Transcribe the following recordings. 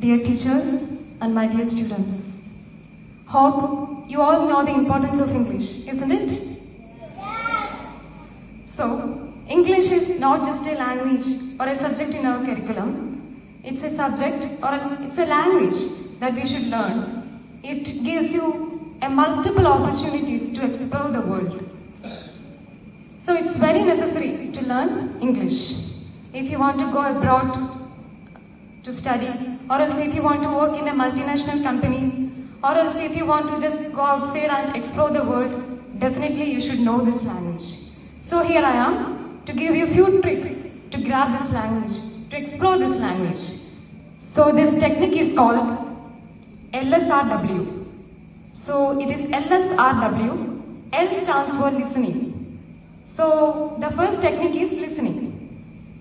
Dear teachers and my dear students, hope you all know the importance of English, isn't it? Yes. So, English is not just a language or a subject in our curriculum. It's a subject or it's a language that we should learn. It gives you a multiple opportunities to explore the world. So it's very necessary to learn English. If you want to go abroad to study, or else if you want to work in a multinational company, or else if you want to just go outside and explore the world, definitely you should know this language. So here I am to give you a few tricks to grab this language, to explore this language. So this technique is called LSRW. So it is LSRW. L stands for listening. So the first technique is listening.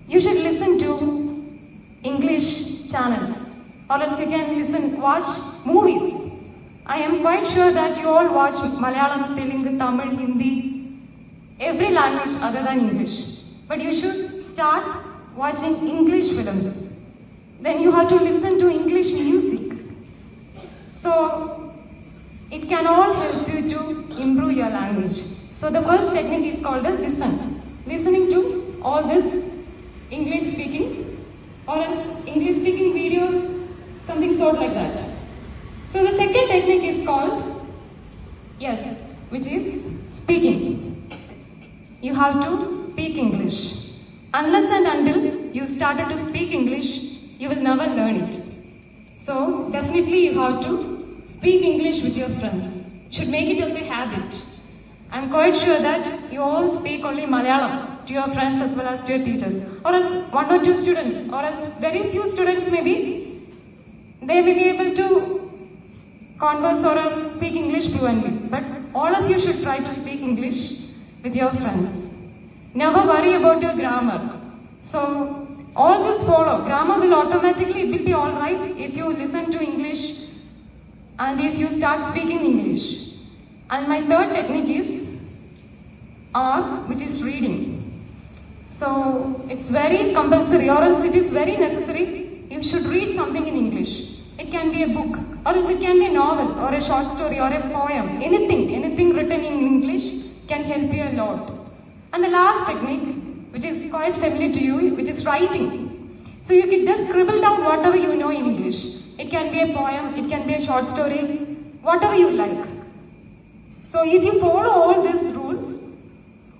You should listen to English channels, or else you can watch movies. I am quite sure that you all watch Malayalam, Telugu, Tamil, Hindi, every language other than English. But you should start watching English films. Then you have to listen to English music. So it can all help you to improve your language. So the first technique is called a listen. Listening to all this English speaking, or else English speaking videos, something sort like that. So the second technique is called yes, which is speaking. You have to speak English. Unless and until you started to speak English, you will never learn it. So definitely you have to speak English with your friends. Should make it as a habit. I'm quite sure that you all speak only Malayalam to your friends as well as to your teachers. Or else one or two students, or else very few students maybe, they may be able to converse or else speak English fluently. But all of you should try to speak English with your friends. Never worry about your grammar. So all this follow. Grammar will automatically be alright if you listen to English and if you start speaking English. And my third technique is R, which is reading. So it's very compulsory, or else it is very necessary. You should read something in English. It can be a book, or else it can be a novel, or a short story, or a poem. Anything written in English can help you a lot. And the last technique, which is quite familiar to you, which is writing. So you can just scribble down whatever you know in English. It can be a poem, it can be a short story, whatever you like. So if you follow all these rules,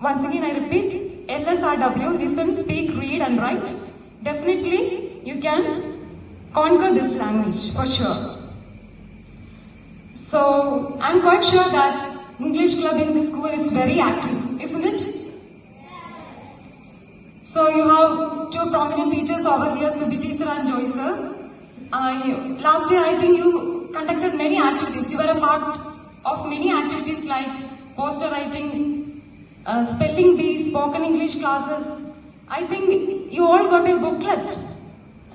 once again I repeat, LSRW, listen, speak, read and write, definitely you can conquer this language for sure. So I'm quite sure that English club in the school is very active, isn't it? So you have two prominent teachers over here, Subhi teacher and Joy sir. Last year I think you conducted many activities. You were a part of many activities like poster writing, spelling bee, spoken English classes. I think you all got a booklet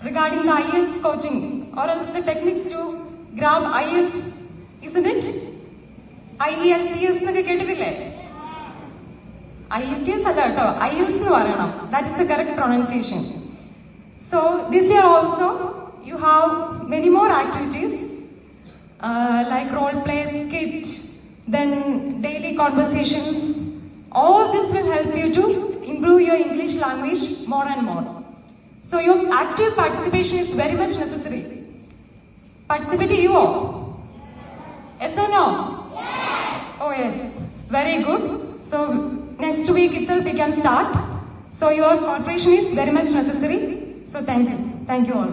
regarding the IELTS coaching, or else the techniques to grab IELTS, isn't it? IELTS എന്നൊക്കെ കേട്ടിട്ടില്ലേ? IELTS അല്ല കേട്ടോ, IELTS എന്ന് പറയണം. That is the correct pronunciation. So this year also you have many more activities. Like role play, skit, then daily conversations. All this will help you to improve your English language more and more. So your active participation is very much necessary. Participate you all? Yes or no? Yes. Oh yes, very good. So next week itself we can start. So your cooperation is very much necessary. So thank you all.